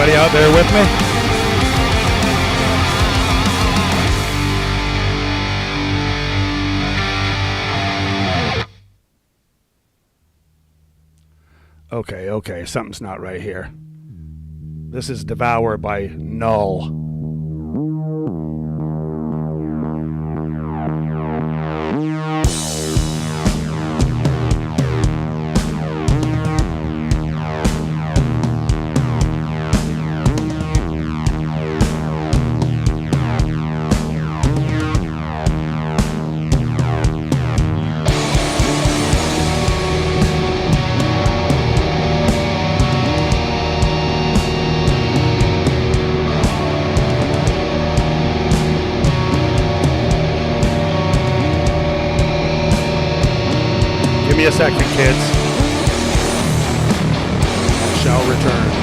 Everybody out there with me? Okay, something's not right here. This is Devour by Null. Give me a second, kids. I shall return.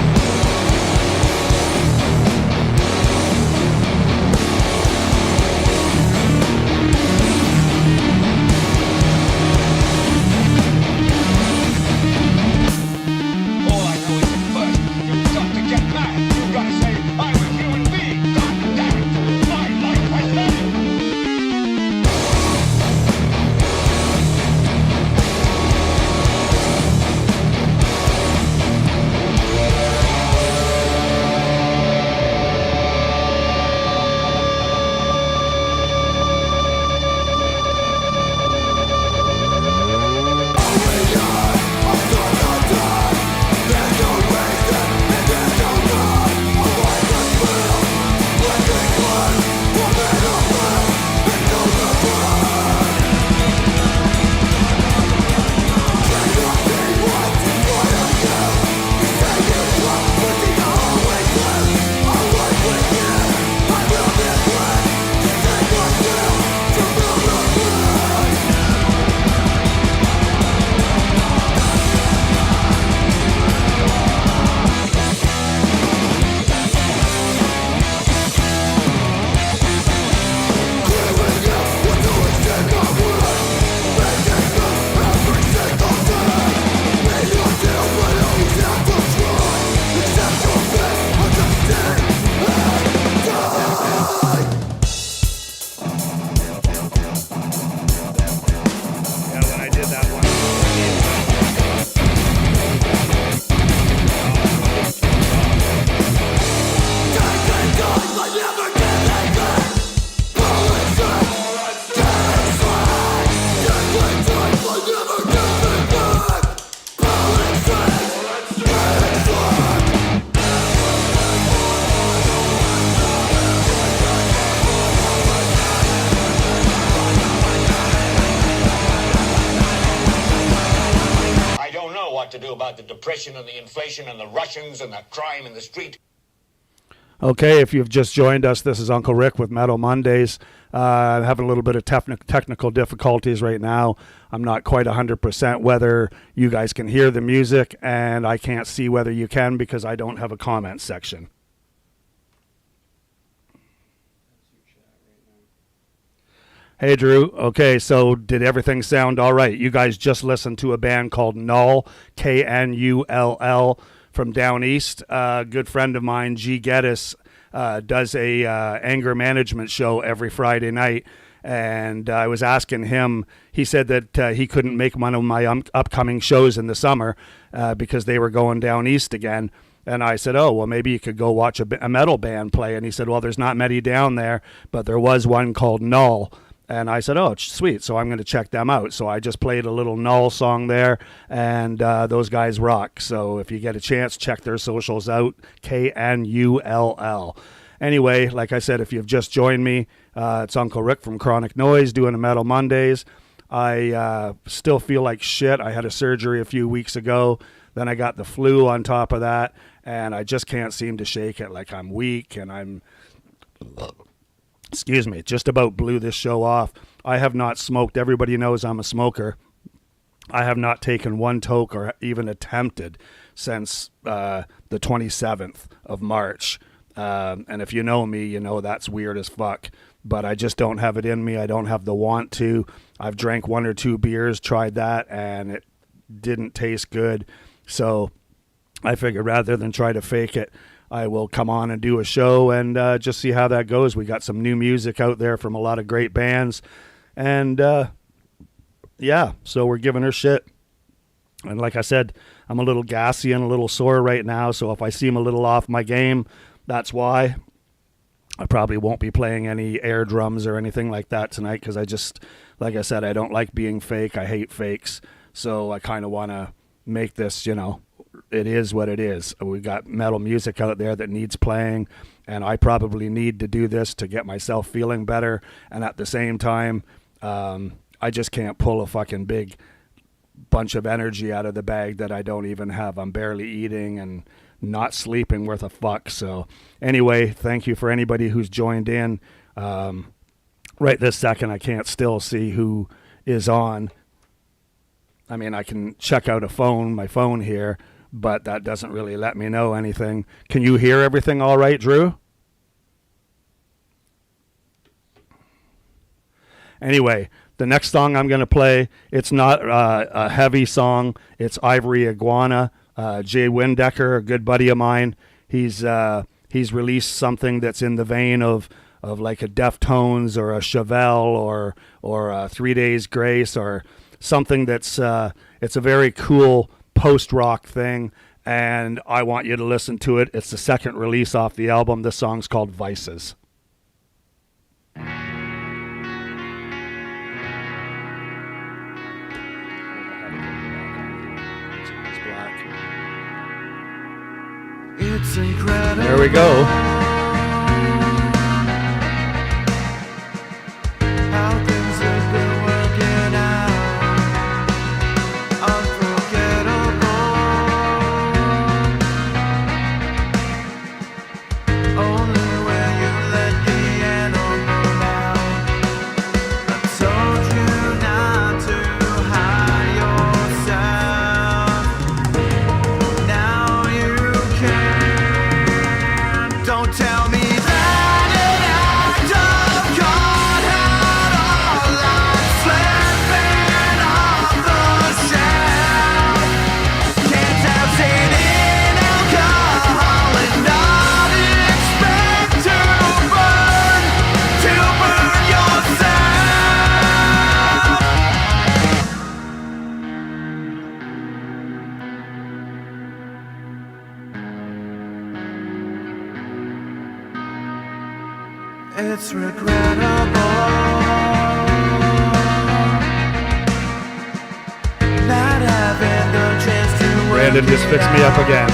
To do about the depression and the inflation and the Russians and the crime in the street. Okay, if you've just joined us, this is Unkle Rick with Metal Mondays. I'm having a little bit of technical difficulties right now. I'm not quite 100% whether you guys can hear the music, and I can't see whether you can because I don't have a comment section. Hey, Drew. Okay, so did everything sound all right? You guys just listened to a band called Null, K-N-U-L-L, from down east. A good friend of mine, G. Geddes, does a anger management show every Friday night. And I was asking him, he said that he couldn't make one of my upcoming shows in the summer because they were going down east again. And I said, oh, well, maybe you could go watch a metal band play. And he said, well, there's not many down there, but there was one called Null. And I said, oh, sweet, so I'm going to check them out. So I just played a little Null song there, and those guys rock. So if you get a chance, check their socials out, K-N-U-L-L. Anyway, like I said, if you've just joined me, it's Unkle Rick from Chronic Noise doing a Metal Mondays. I still feel like shit. I had a surgery a few weeks ago. Then I got the flu on top of that, and I just can't seem to shake it. Like I'm weak, and I'm... Excuse me, just about blew this show off. I have not smoked. Everybody knows I'm a smoker. I have not taken one toke or even attempted since the 27th of March. And if you know me, you know that's weird as fuck. But I just don't have it in me. I don't have the want to. I've drank 1 or 2 beers, tried that, and it didn't taste good. So I figured rather than try to fake it, I will come on and do a show and just see how that goes. We got some new music out there from a lot of great bands. And yeah, so we're giving her shit. And like I said, I'm a little gassy and a little sore right now, so if I seem a little off my game, that's why. I probably won't be playing any air drums or anything like that tonight because I just, like I said, I don't like being fake. I hate fakes. So I kind of want to make this, you know, it is what it is. We got metal music out there that needs playing, and I probably need to do this to get myself feeling better. And at the same time, I just can't pull a fucking big bunch of energy out of the bag that I don't even have. I'm barely eating and not sleeping worth a fuck. So anyway, thank you for anybody who's joined in. Right this second, I can't still see who is on. I mean, I can check out my phone here, but that doesn't really let me know anything. Can you hear everything all right, Drew? Anyway, the next song I'm going to play, it's not a heavy song. It's Ivory Iguana. Jay Windecker, a good buddy of mine, he's released something that's in the vein of like a Deftones or a Chevelle or a 3 Days Grace or something that's it's a very cool post-rock thing, and I want you to listen to it. It's the second release off the album. This song's called Vices. It's incredible. There we go. How things have been working out. Unforgettable. Only when you let the animal out. I told you not to hide yourself. Now you can. Don't tell me that an act of God had all I'm slipping off the shelf. Can't have seen in alcohol and not expect to burn yourself. It's regrettable not having the chance to Brandon just fixed me up again.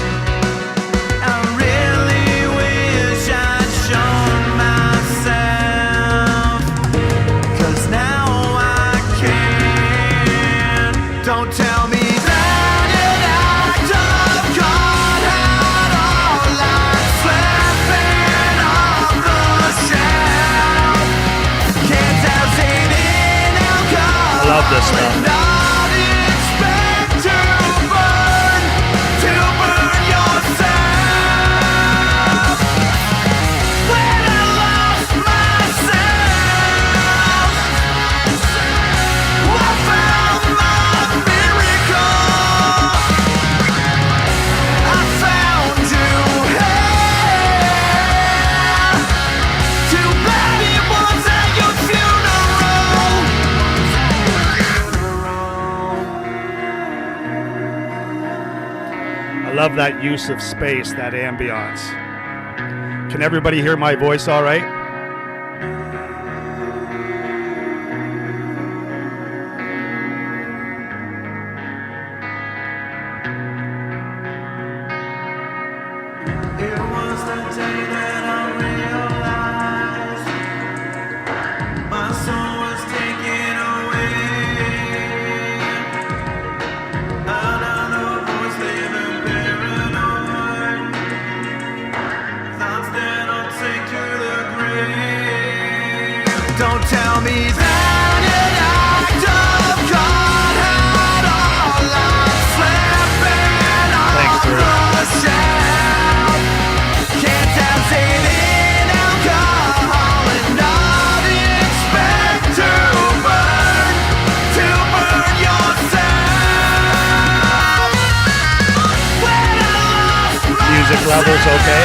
I really wish I'd shown myself, 'cause now I can. Don't tell me that an act of God had all I'm slipping off the shelf. Can't have seen in alcohol. I love this stuff. And not expect to burn yourself. When I lost myself, I found my miracle. I found you here. Too bad it was at your funeral. I love that use of space, that ambiance. Can everybody hear my voice all right? It was the day that I realized my soul was taken away. Another voice living paranoid, thoughts that I'll take to the grave. Don't tell me that an act of God had all I'm slipping Thanks, off Drew. the shelf. Can't have seen in alcohol and not expect to burn yourself. When I lost Music levels okay?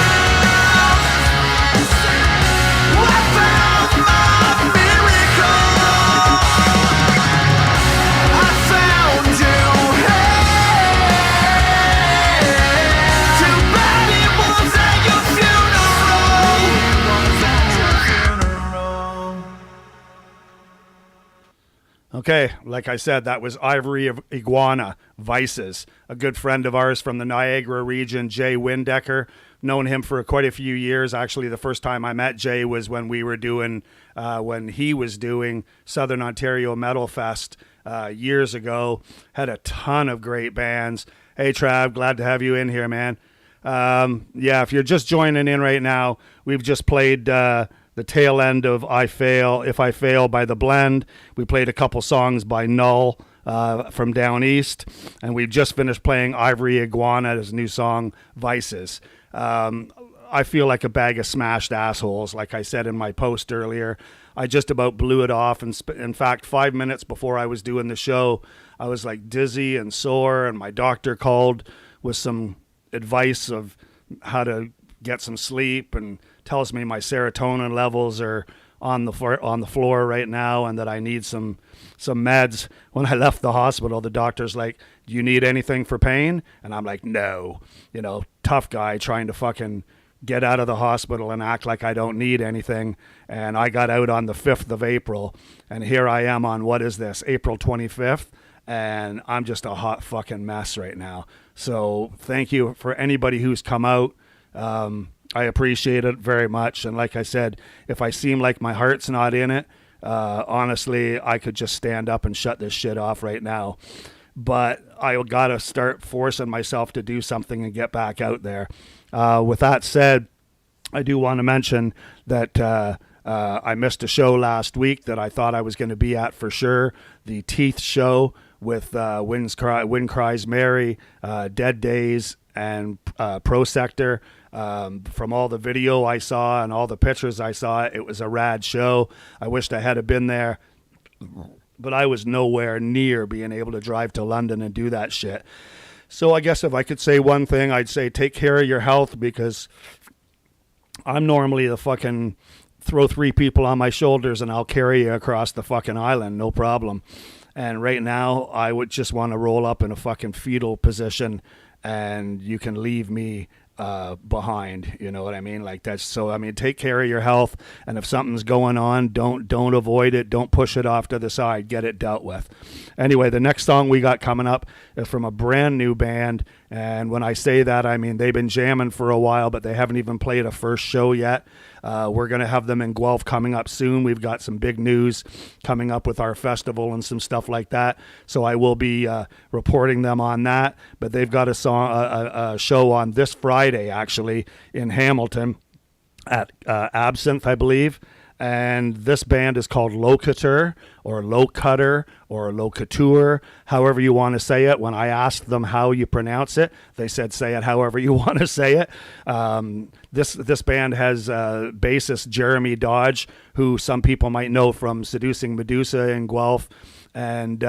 Okay, like I said, that was Ivory of Iguana, Vices. A good friend of ours from the Niagara region, Jay Windecker. Known him for quite a few years. Actually, the first time I met Jay was when we were doing, when he was doing Southern Ontario Metal Fest years ago. Had a ton of great bands. Hey, Trav, glad to have you in here, man. Yeah, if you're just joining in right now, we've just played the tail end of If I Fail by The Blend. We played a couple songs by Null from down east, and we've just finished playing Ivory Iguana, his new song, Vices. I feel like a bag of smashed assholes. Like I said in my post earlier, I just about blew it off. And in fact, 5 minutes before I was doing the show, I was like dizzy and sore, and my doctor called with some advice of how to get some sleep and tells me my serotonin levels are on the floor right now and that I need some meds. When I left the hospital, the doctor's like, "Do you need anything for pain?" And I'm like, "No." You know, tough guy trying to fucking get out of the hospital and act like I don't need anything. And I got out on the 5th of April, and here I am on, what is this, April 25th, and I'm just a hot fucking mess right now. So thank you for anybody who's come out. I appreciate it very much. And like I said, if I seem like my heart's not in it, honestly, I could just stand up and shut this shit off right now. But I got to start forcing myself to do something and get back out there. With that said, I do want to mention that I missed a show last week that I thought I was going to be at for sure. The Teeth show with Wind Cries Mary, Dead Days, and Pro Sector. From all the video I saw and all the pictures I saw, it was a rad show. I wished I had been there, but I was nowhere near being able to drive to London and do that shit. So I guess if I could say one thing, I'd say take care of your health, because I'm normally the fucking throw 3 people on my shoulders and I'll carry you across the fucking island, no problem. And right now, I would just want to roll up in a fucking fetal position and you can leave me behind, you know what I mean? Like that's, so I mean, take care of your health, and if something's going on, don't avoid it, don't push it off to the side, get it dealt with. Anyway, the next song we got coming up is from a brand new band, and when I say that, I mean they've been jamming for a while, but they haven't even played a first show yet. We're going to have them in Guelph coming up soon. We've got some big news coming up with our festival and some stuff like that. So I will be reporting them on that. But they've got a show on this Friday, actually, in Hamilton at Absinthe, I believe. And this band is called Locator or Locutter or Locateur, however you want to say it. When I asked them how you pronounce it, they said say it however you want to say it. This band has bassist Jeremy Dodge, who some people might know from Seducing Medusa in Guelph. And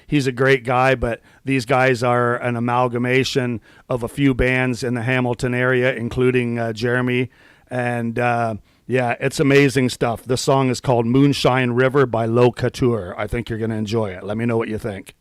he's a great guy, but these guys are an amalgamation of a few bands in the Hamilton area, including Jeremy. And yeah, it's amazing stuff. The song is called Moonshine River by Locateur. I think you're going to enjoy it. Let me know what you think.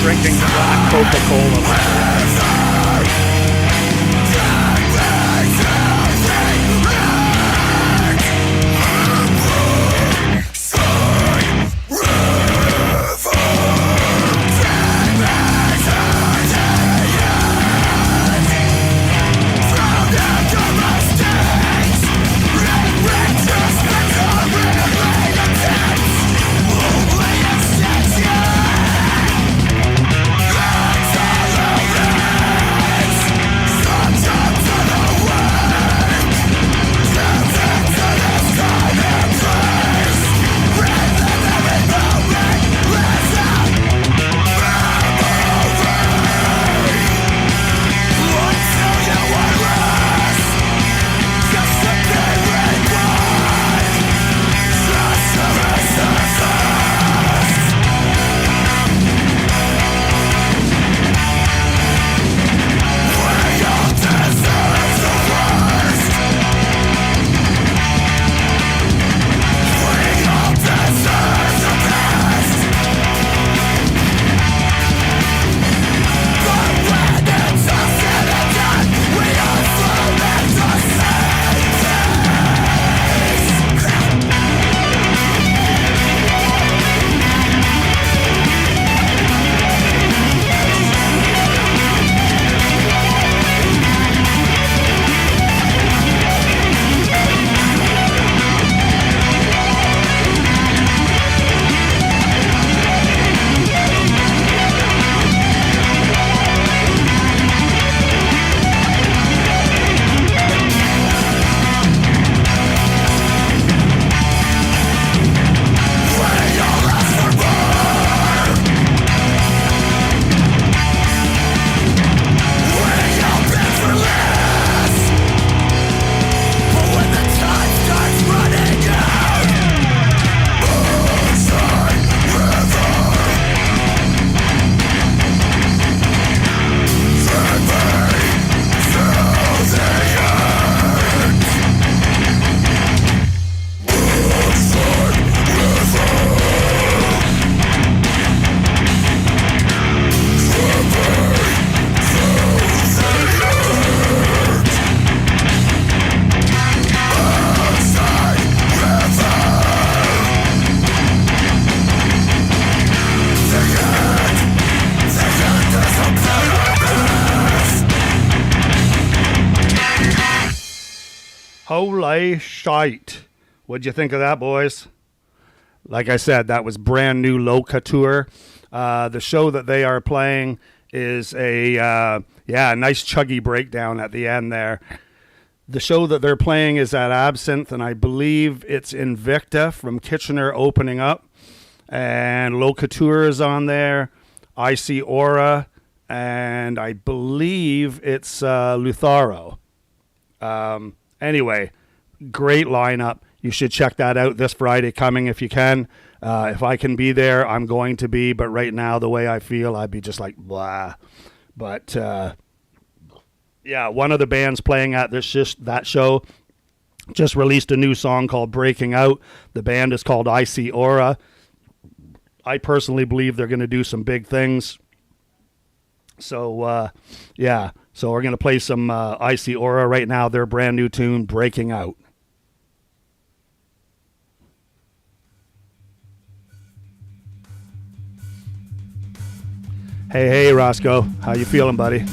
Drinking black Coca-Cola. Holy shite. What'd you think of that, boys? Like I said, that was brand new Low Couture. The show that they are playing is a nice chuggy breakdown at the end there. The show that they're playing is at Absinthe, and I believe it's Invicta from Kitchener opening up. And Low Couture is on there. I See Aura, and I believe it's Lutharo. Anyway, great lineup. You should check that out this Friday coming if you can. If I can be there, I'm going to be. But right now, the way I feel, I'd be just like, blah. But, yeah, one of the bands playing at that show just released a new song called Breaking Out. The band is called I See Aura. I personally believe they're going to do some big things. So, yeah. So we're going to play some I See Aura right now. Their brand new tune, Breaking Out. Hey, Roscoe. How you feeling, buddy?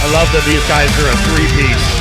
I love that these guys are a three-piece.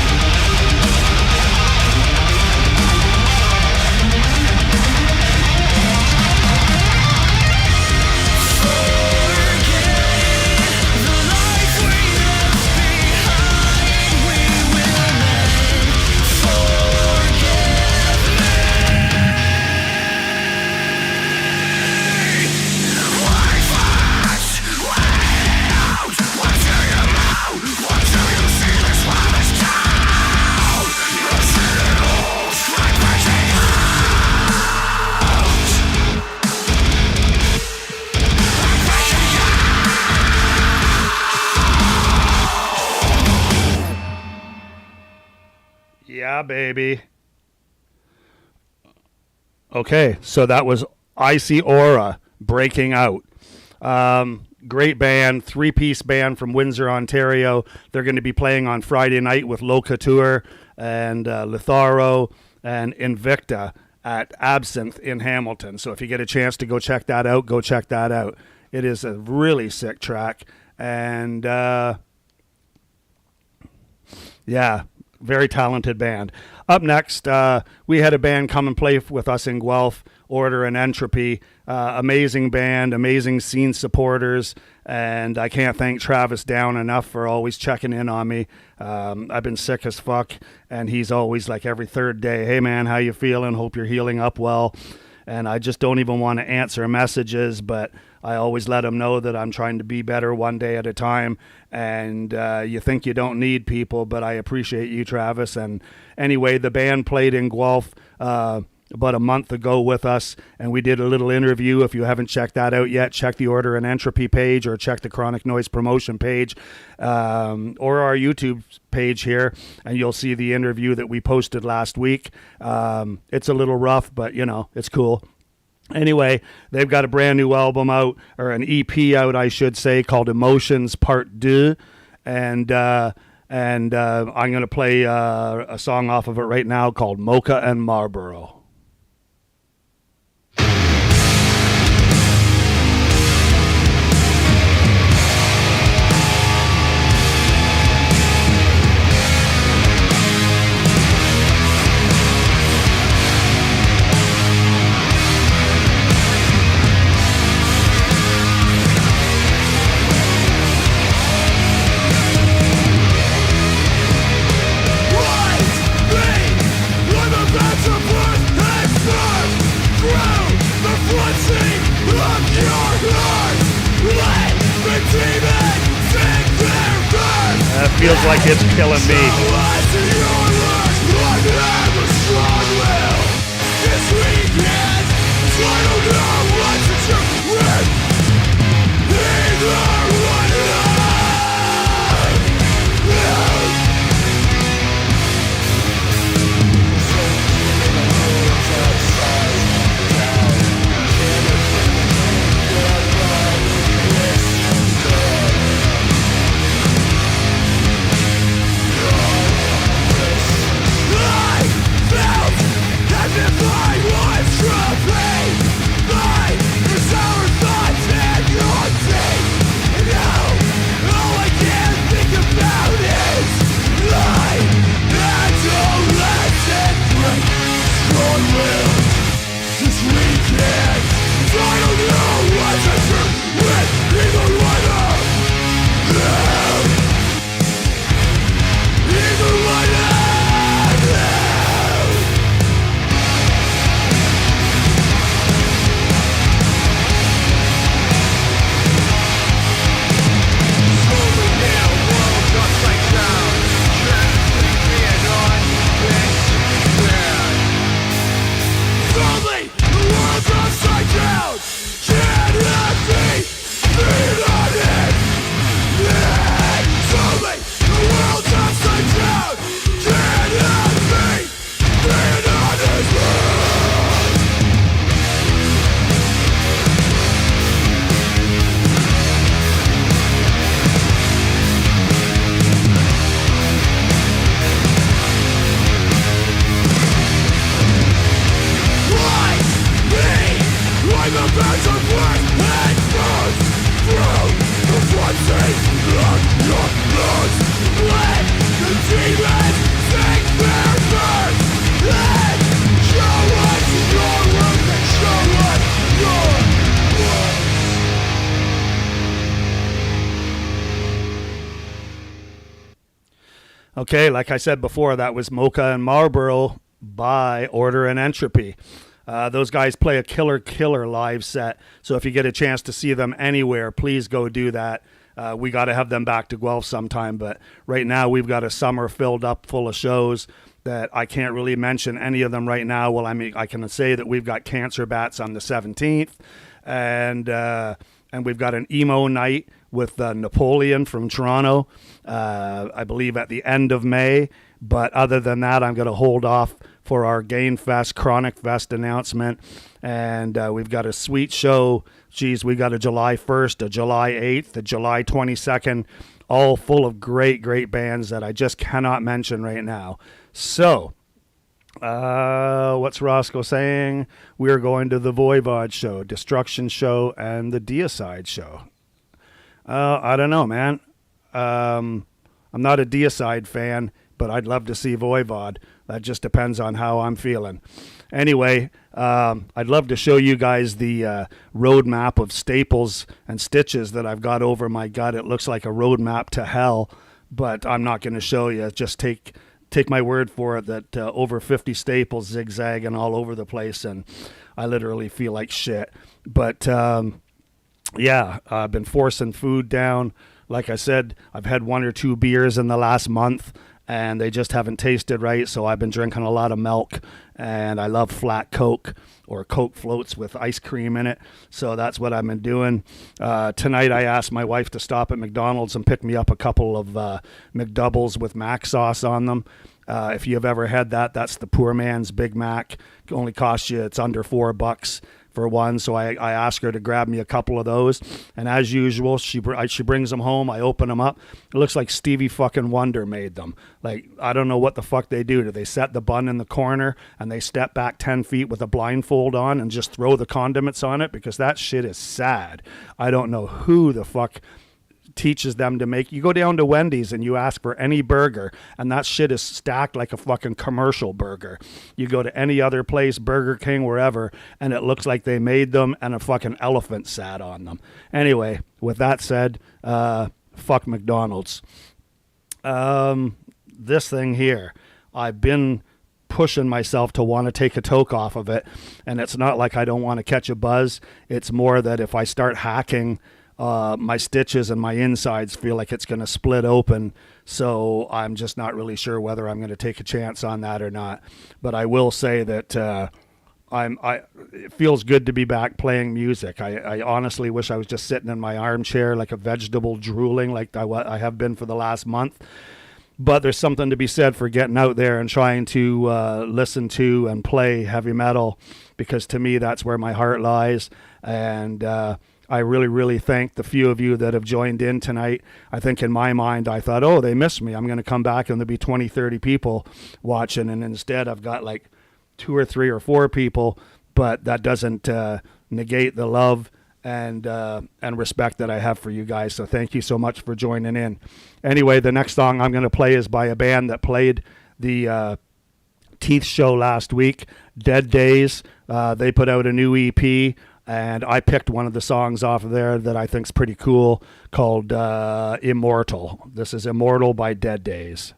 Yeah, baby. Okay, so that was I See Aura, Breaking Out. Great band, three-piece band from Windsor, Ontario. They're going to be playing on Friday night with Low Couture and Litharo and Invicta at Absinthe in Hamilton. So if you get a chance to go check that out, go check that out. It is a really sick track. And, yeah, very talented band. Up next, we had a band come and play with us in Guelph, Order and Entropy. Amazing band, amazing scene supporters, and I can't thank Travis Down enough for always checking in on me. I've been sick as fuck, and he's always like every third day, hey man, how you feeling? Hope you're healing up well. And I just don't even want to answer messages, but I always let him know that I'm trying to be better one day at a time. And you think you don't need people, but I appreciate you, Travis. And anyway, the band played in Guelph about a month ago with us, and we did a little interview. If you haven't checked that out yet, check the Order and Entropy page, or check the Chronic Noise promotion page, or our YouTube page here, and you'll see the interview that we posted last week. It's a little rough, but you know, it's cool. Anyway, they've got a brand new album out, or an EP out, I should say, called Emotions Part 2, and I'm going to play a song off of it right now called Mocha and Marlboro. Feels like it's killing me. Okay, like I said before, that was Mocha and Marlboro by Order and Entropy. Those guys play a killer live set. So if you get a chance to see them anywhere, please go do that. We got to have them back to Guelph sometime. But right now we've got a summer filled up full of shows that I can't really mention any of them right now. Well, I mean, I can say that we've got Cancer Bats on the 17th. And we've got an emo night with Napoleon from Toronto, I believe at the end of May. But other than that, I'm going to hold off for our Gain Fest, Chronic Fest announcement. And we've got a sweet show. Geez, we got a July 1st, a July 8th, a July 22nd, all full of great bands that I just cannot mention right now. So, what's Roscoe saying? We're going to the Voivod show, Destruction show, and the Deicide show. I don't know, man. I'm I'm not a Deicide fan, but I'd love to see Voivod. That just depends on how I'm feeling. Anyway, I'd love to show you guys the road map of staples and stitches that I've got over my gut. It looks like a road map to hell, but I'm not going to show you. Just take my word for it that over 50 staples zigzagging all over the place, and I literally feel like shit. But yeah, I've been forcing food down. Like I said, I've had 1 or 2 beers in the last month, and they just haven't tasted right, so I've been drinking a lot of milk, and I love flat Coke or Coke floats with ice cream in it, so that's what I've been doing. Tonight I asked my wife to stop at McDonald's and pick me up a couple of McDoubles with Mac sauce on them. If you've ever had that, that's the poor man's Big Mac. It only costs you, it's under $4 for one, so I asked her to grab me a couple of those, and as usual, she brings them home. I open them up. It looks like Stevie fucking Wonder made them. Like, I don't know what the fuck they do. Do they set the bun in the corner and they step back 10 feet with a blindfold on and just throw the condiments on it? Because that shit is sad. I don't know who the fuck teaches them to make. You go down to Wendy's and you ask for any burger, and that shit is stacked like a fucking commercial burger. You go to any other place, Burger King, wherever, and it looks like they made them and a fucking elephant sat on them. Anyway, with that said, fuck McDonald's. This thing here, I've been pushing myself to want to take a toke off of it, and it's not like I don't want to catch a buzz. It's more that if I start hacking, my stitches and my insides feel like it's going to split open, so I'm just not really sure whether I'm going to take a chance on that or not. But I will say that it feels good to be back playing music. I honestly wish I was just sitting in my armchair like a vegetable drooling like I have been for the last month. But there's something to be said for getting out there and trying to listen to and play heavy metal, because to me that's where my heart lies. And I really, really thank the few of you that have joined in tonight. I think in my mind, I thought, oh, they missed me. I'm going to come back and there'll be 20, 30 people watching. And instead, I've got like 2 or 3 or 4 people, but that doesn't negate the love and respect that I have for you guys. So thank you so much for joining in. Anyway, the next song I'm going to play is by a band that played the Teeth show last week, Dead Days. They put out a new EP. And I picked one of the songs off of there that I think's pretty cool, called Immortal. This is Immortal by Dead Days.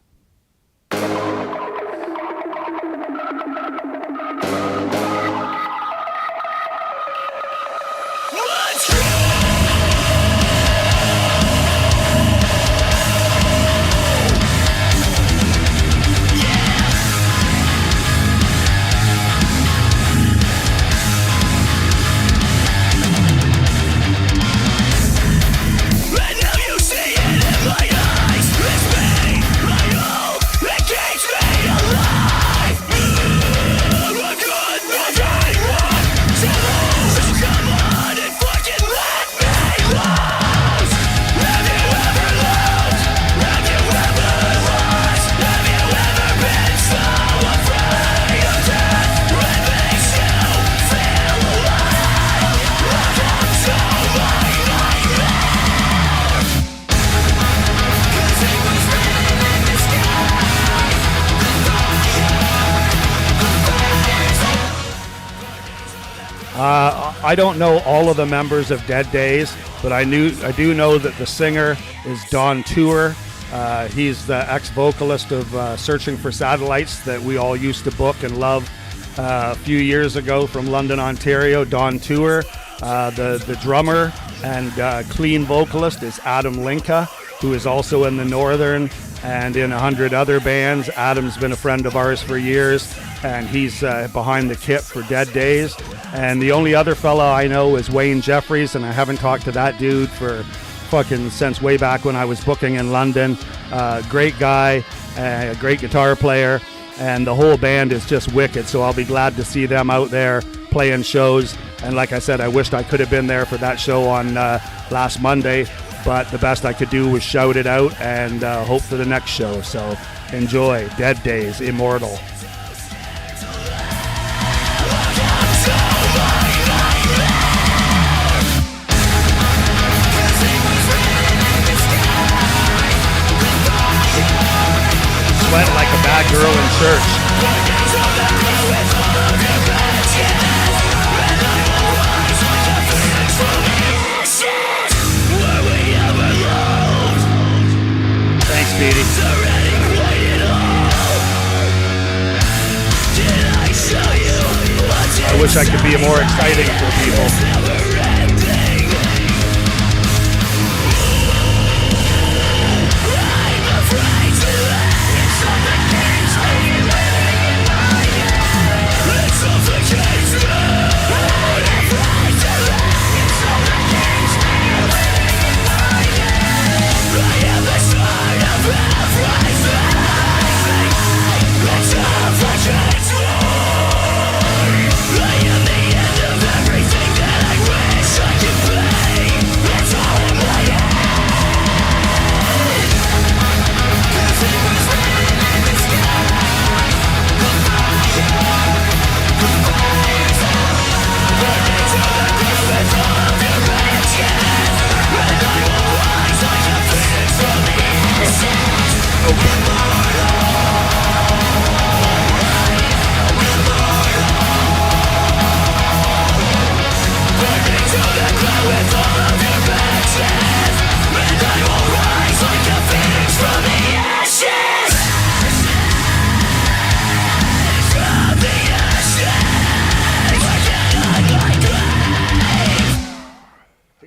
I don't know all of the members of Dead Days, but I do know that the singer is Don Tour. He's the ex-vocalist of Searching for Satellites that we all used to book and love a few years ago from London, Ontario. Don Tour. The drummer and clean vocalist is Adam Linka, who is also in the Northern and in 100 other bands. Adam's been a friend of ours for years, and he's behind the kit for Dead Days. And the only other fella I know is Wayne Jeffries, and I haven't talked to that dude for fucking since way back when I was booking in London. Great guy, a great guitar player, and the whole band is just wicked, so I'll be glad to see them out there playing shows. And like I said, I wished I could have been there for that show on last Monday, but the best I could do was shout it out and hope for the next show. So enjoy Dead Days, Immortal. Yeah. sweating like a bad girl in church. Thanks, Speedy. I wish I could be more exciting for people.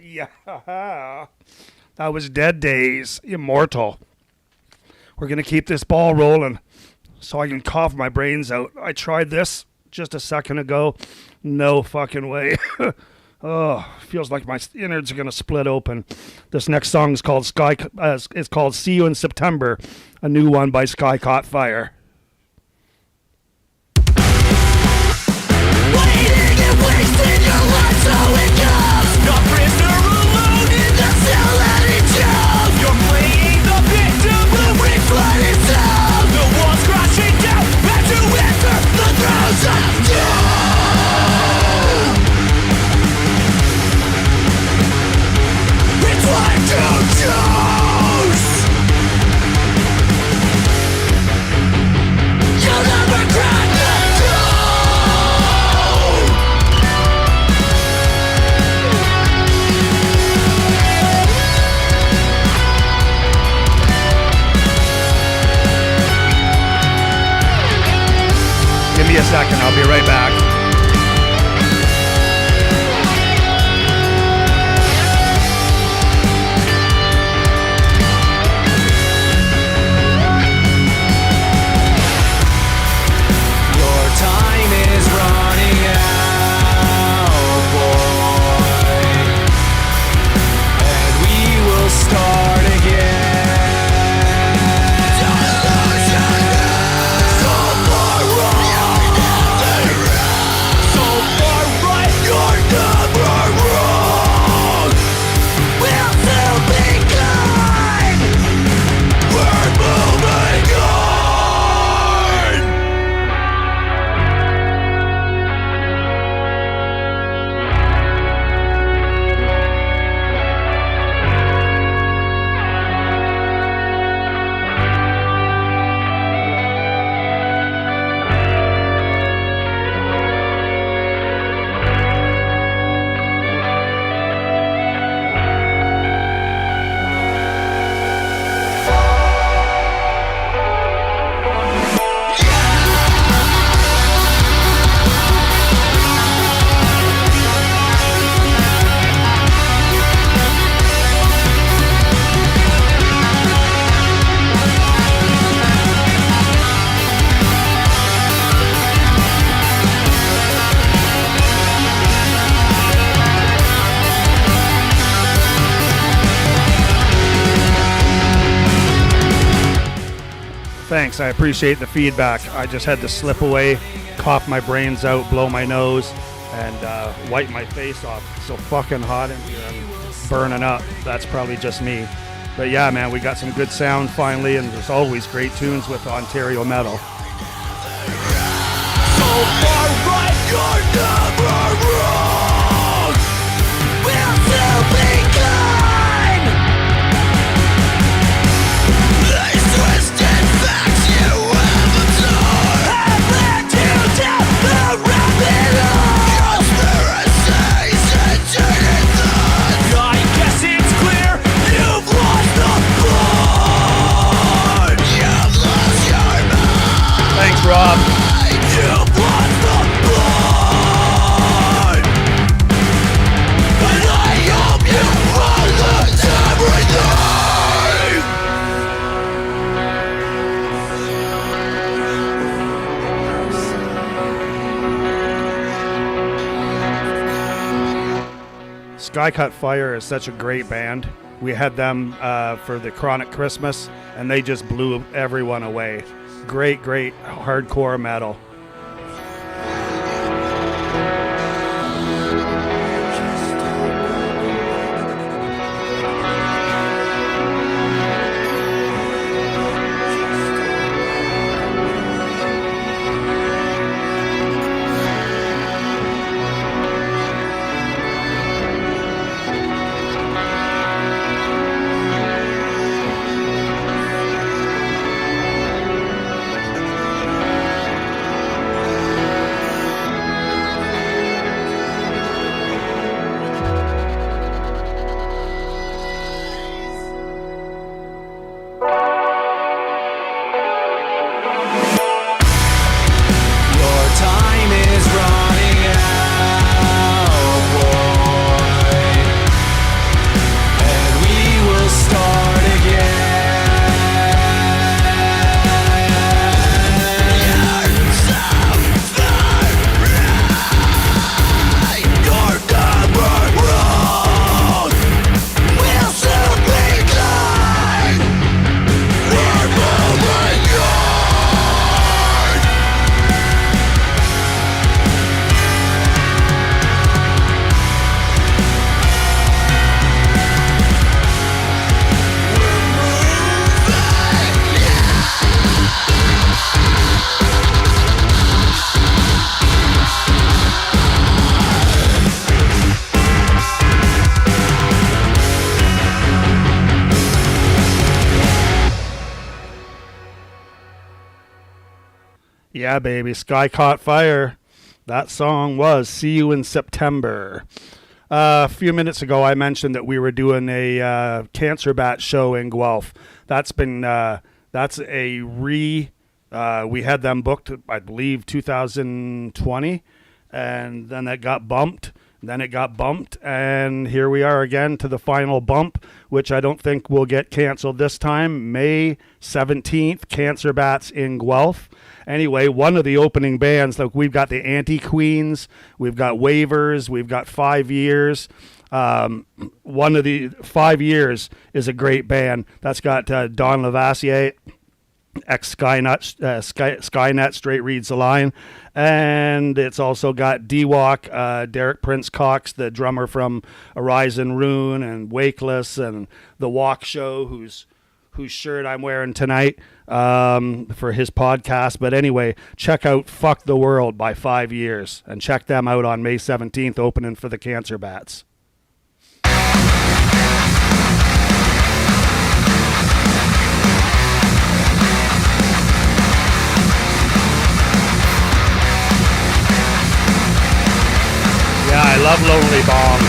Yeah, that was Dead Days, Immortal. We're going to keep this ball rolling so I can cough my brains out. I tried this just a second ago. No fucking way. Oh, feels like my innards are going to split open. This next song is called it's called See You in September, a new one by Sky Caught Fire. Waiting and wasting your life so it comes. A prisoner alone in the cell that it chose. You're playing the victim who reflect itself. The walls crashing down as you enter the throes of doom. It's what you choose. You'll never crack the code. Give me a second, I'll be right back. Your time is running out, boy, and we will start again. So far wrong, so far right, you're never wrong. We'll still be kind. We're moving on. Thanks, I appreciate the feedback. I just had to slip away, cough my brains out, blow my nose, and wipe my face off. It's so fucking hot in here, I'm burning up. That's probably just me. But yeah, man, we got some good sound finally, and there's always great tunes with Ontario metal. So far right, you're never wrong. We'll still be kind. These twisted facts you Sky Cut Fire is such a great band. We had them for the Chronic Christmas, and they just blew everyone away. Great hardcore metal. Yeah, baby. Sky Caught Fire. That song was See You in September. A few minutes ago, I mentioned that we were doing a Cancer Bat show in Guelph. That's we had them booked, I believe, 2020, and then it got bumped. Then it got bumped, and here we are again to the final bump, which I don't think will get canceled this time. May 17th, Cancer Bats in Guelph. Anyway, one of the opening bands, like we've got the Anti-Queens, we've got Waivers, we've got 5 Years. One of the 5 Years is a great band. That's got Don Lavassier, ex-Skynet, Straight Reads the Line. And it's also got D-Walk, Derek Prince Cox, the drummer from Horizon Rune and Wakeless, and The Walk Show, whose shirt I'm wearing tonight for his podcast. But anyway, check out Fuck the World by 5 Years, and check them out on May 17th, opening for the Cancer Bats. Yeah, I love Lonely Bomb.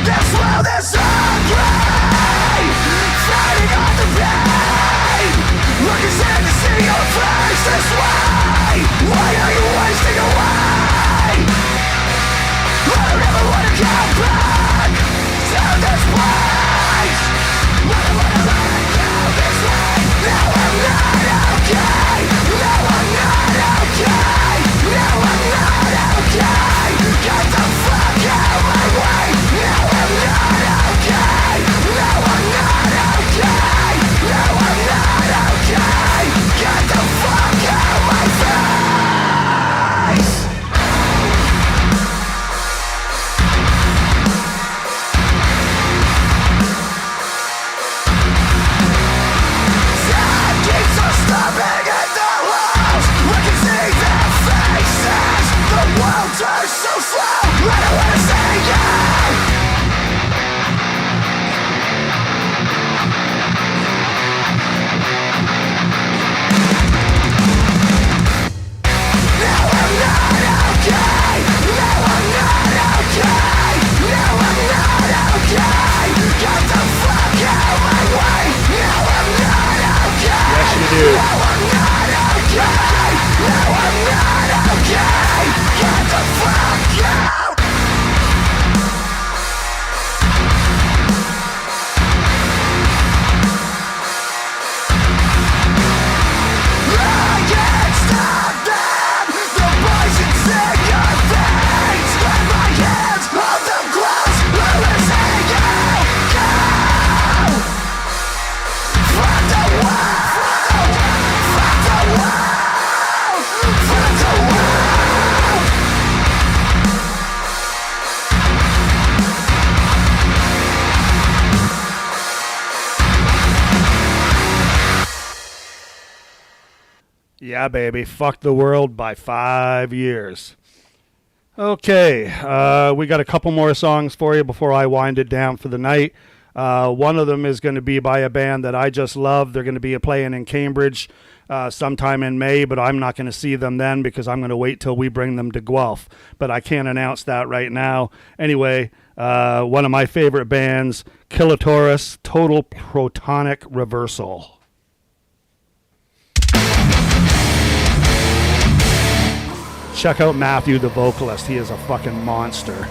This world is ugly, fighting on the pain. Looking sad to see your face this way. Why are you wasting away? I don't ever want to come back to this place. I don't want to let it go this way. No, I'm not okay. No, I'm not okay. No, I'm not okay. Get the fuck out of my way. No, I'm not okay. No, I'm not okay. No, I'm not okay. Get the fuck out of my way. Yeah, baby. Fuck the world by 5 years. Okay, we got a couple more songs for you before I wind it down for the night. One of them is going to be by a band that I just love. They're going to be playing in Cambridge sometime in May, but I'm not going to see them then because I'm going to wait till we bring them to Guelph. But I can't announce that right now. Anyway, one of my favorite bands, Kilatoris, Total Protonic Reversal. Check out Matthew, the vocalist. He is a fucking monster.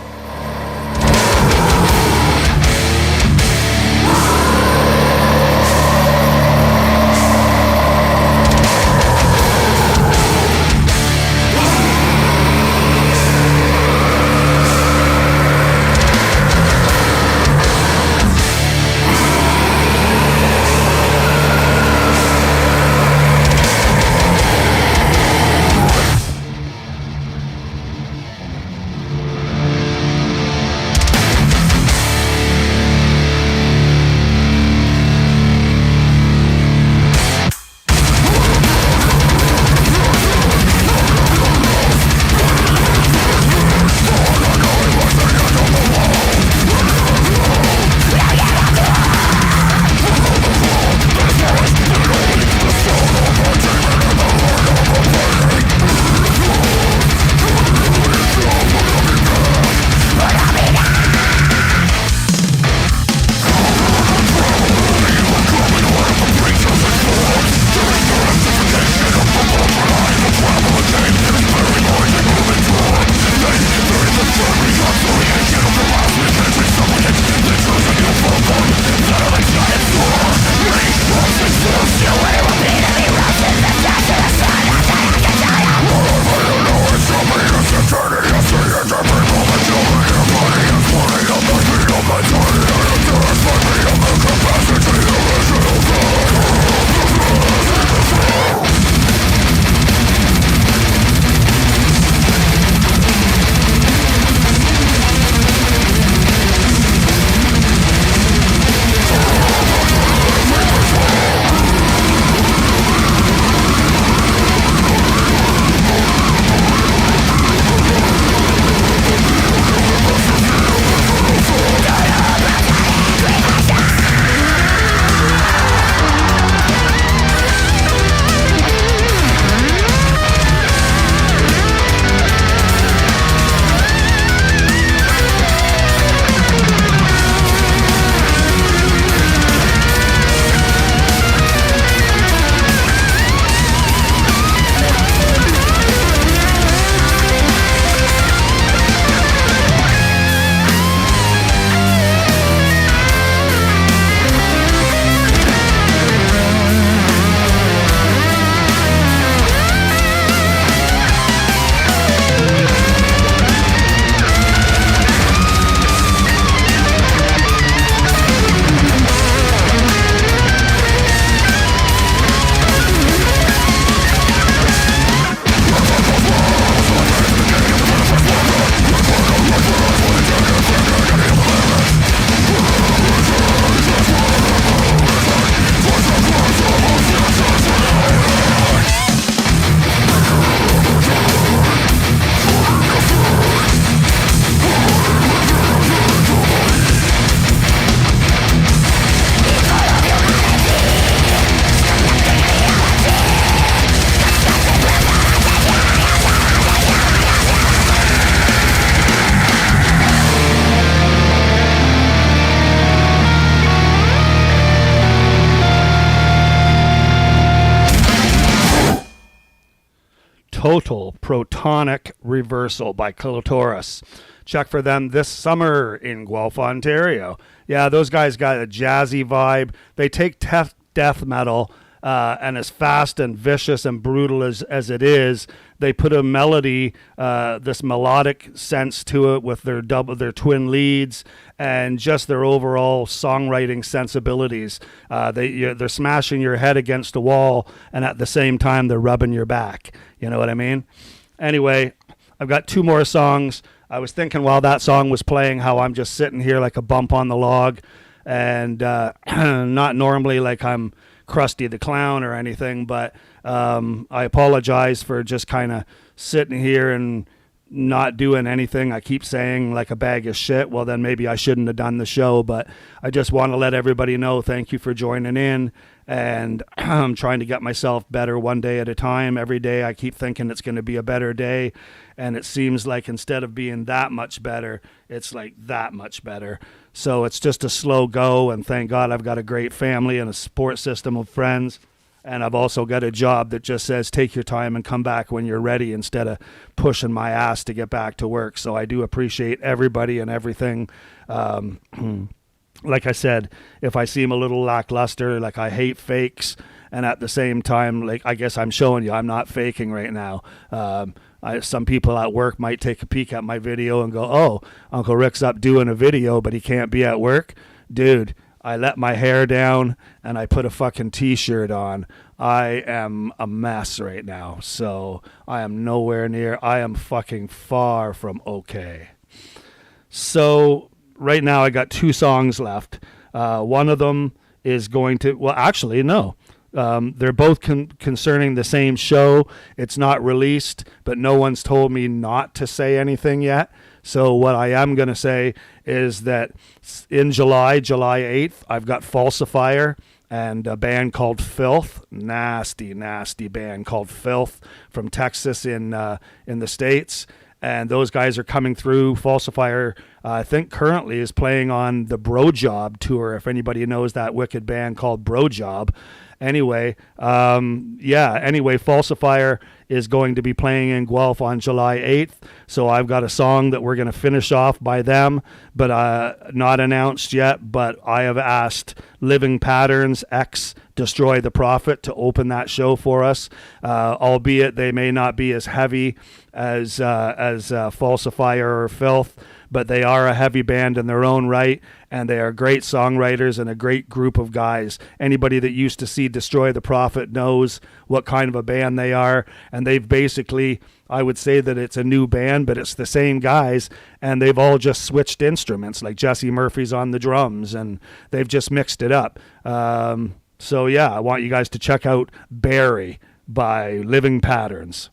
Total Protonic Reversal by Kilatoris. Check for them this summer in Guelph, Ontario. Yeah, those guys got a jazzy vibe. They take death metal, and as fast and vicious and brutal as it is, they put a melody, this melodic sense to it with their twin leads and just their overall songwriting sensibilities. They're smashing your head against a wall, and at the same time they're rubbing your back. You know what I mean? Anyway, I've got two more songs. I was thinking while that song was playing how I'm just sitting here like a bump on the log, and not normally like I'm Krusty the Clown or anything, but I apologize for just kind of sitting here and not doing anything. I keep saying like a bag of shit. Well, then maybe I shouldn't have done the show, but I just want to let everybody know thank you for joining in, and I'm trying to get myself better one day at a time. Every day I keep thinking it's going to be a better day, and it seems like instead of being that much better, it's like that much better. So it's just a slow go, and thank God I've got a great family and a support system of friends. And I've also got a job that just says take your time and come back when you're ready instead of pushing my ass to get back to work. So I do appreciate everybody and everything. Like I said, if I seem a little lackluster, like I hate fakes, and at the same time, like I guess I'm showing you I'm not faking right now. Some people at work might take a peek at my video and go, oh, Unkle Rick's up doing a video, but he can't be at work. Dude, I let my hair down and I put a fucking t-shirt on. I am a mess right now. So I am nowhere near. I am fucking far from okay. So right now I got 2 songs left. One of them is going to, well, actually, no. They're both concerning the same show. It's not released, but no one's told me not to say anything yet. So what I am going to say is that in July 8th, I've got Falsifier and a band called Filth. Nasty band called Filth from Texas in the States. And those guys are coming through. Falsifier, I think, currently is playing on the Bro Job tour, if anybody knows that wicked band called Bro Job. Anyway, Falsifier is going to be playing in Guelph on July 8th. So I've got a song that we're going to finish off by them, but not announced yet. But I have asked Living Patterns X Destroy the Prophet to open that show for us, albeit they may not be as heavy as Falsifier or Filth, but they are a heavy band in their own right, and they are great songwriters and a great group of guys. Anybody that used to see Destroy the Prophet knows what kind of a band they are, and they've basically, I would say that it's a new band, but it's the same guys, and they've all just switched instruments, like Jesse Murphy's on the drums, and they've just mixed it up. So yeah, I want you guys to check out Barry by Living Patterns.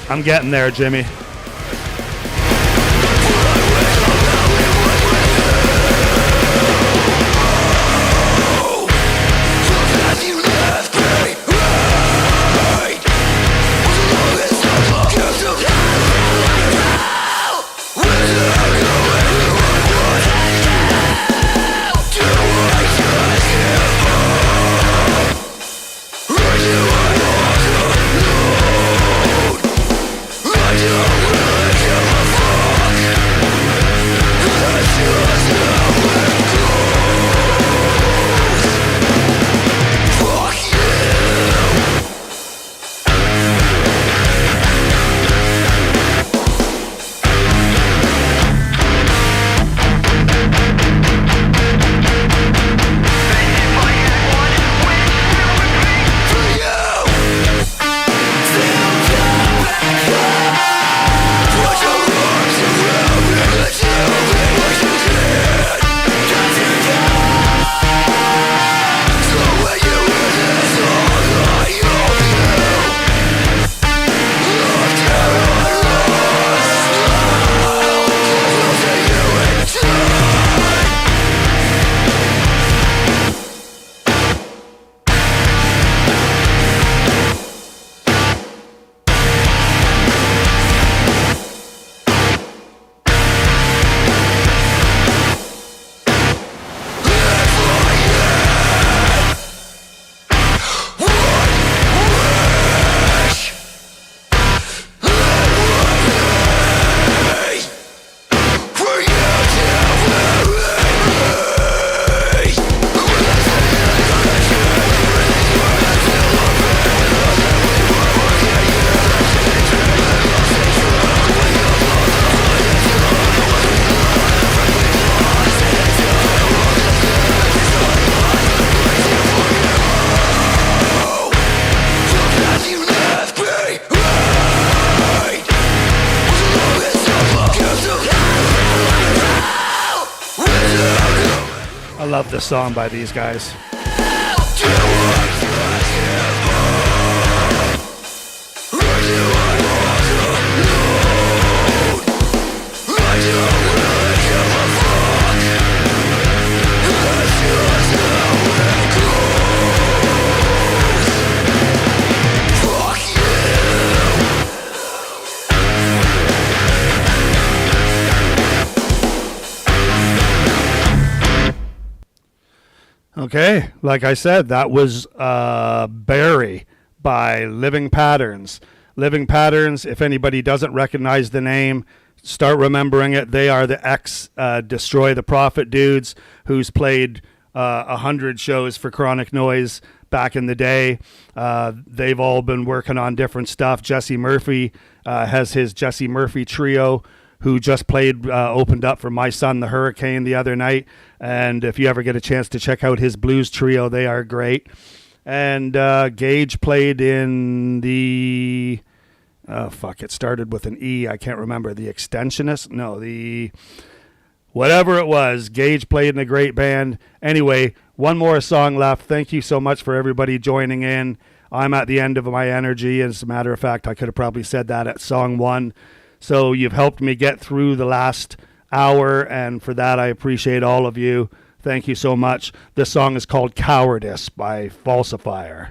I'm getting there, Jimmy. I I love this song by these guys. Okay, like I said, that was Barry by Living Patterns. Living Patterns, if anybody doesn't recognize the name, start remembering it. They are the ex-Destroy the Prophet dudes who's played 100 shows for Chronic Noise back in the day. They've all been working on different stuff. Jesse Murphy has his Jesse Murphy Trio, who just played, opened up for My Son the Hurricane the other night. And if you ever get a chance to check out his blues trio, they are great. And Gage played in the, it started with an E. I can't remember. The Extensionist? No, whatever it was. Gage played in a great band. Anyway, one more song left. Thank you so much for everybody joining in. I'm at the end of my energy. As a matter of fact, I could have probably said that at song 1. So you've helped me get through the last hour, and for that I appreciate all of you. Thank you so much. This song is called Cowardice by Falsifier.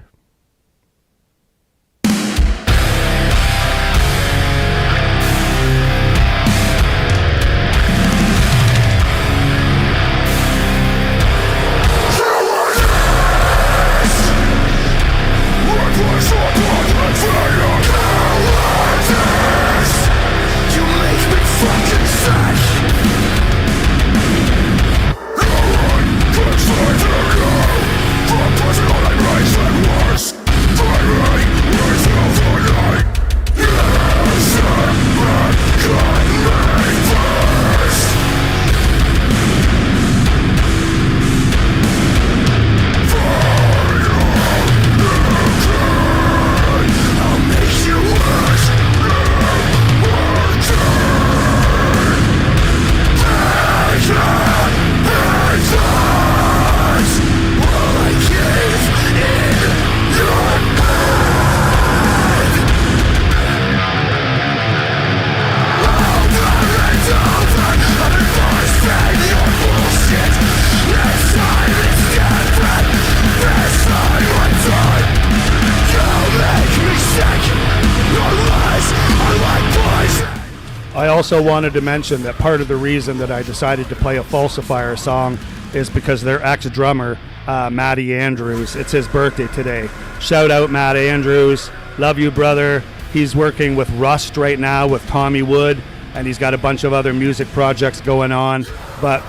I also wanted to mention that part of the reason that I decided to play a Falsifier song is because their ex-drummer, Matty Andrews, it's his birthday today. Shout out Matt Andrews. Love you, brother. He's working with Rust right now with Tommy Wood, and he's got a bunch of other music projects going on. But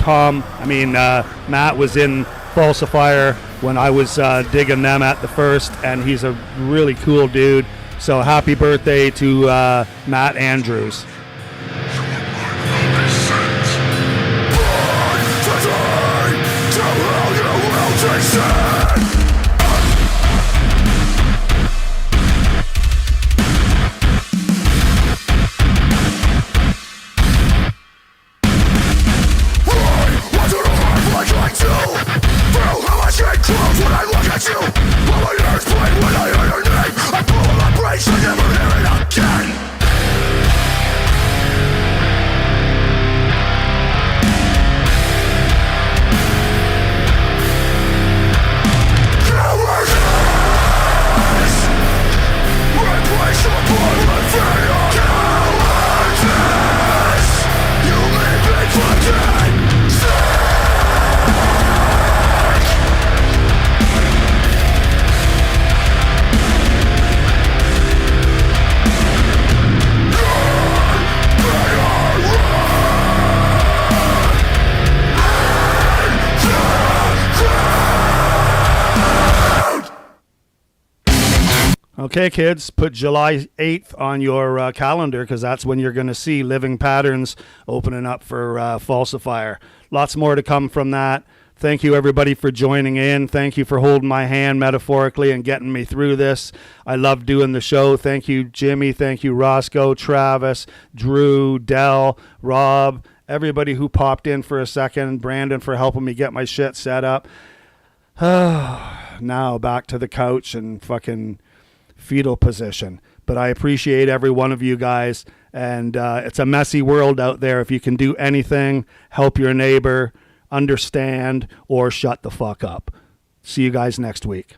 Matt was in Falsifier when I was digging them at the first, and he's a really cool dude. So happy birthday to Matt Andrews. Okay, kids, put July 8th on your calendar because that's when you're going to see Living Patterns opening up for Falsifier. Lots more to come from that. Thank you, everybody, for joining in. Thank you for holding my hand metaphorically and getting me through this. I love doing the show. Thank you, Jimmy. Thank you, Roscoe, Travis, Drew, Dell, Rob, everybody who popped in for a second, Brandon for helping me get my shit set up. Now back to the couch and fucking fetal position. But I appreciate every one of you guys, and it's a messy world out there. If you can do anything, help your neighbor, understand, or shut the fuck up. See you guys next week.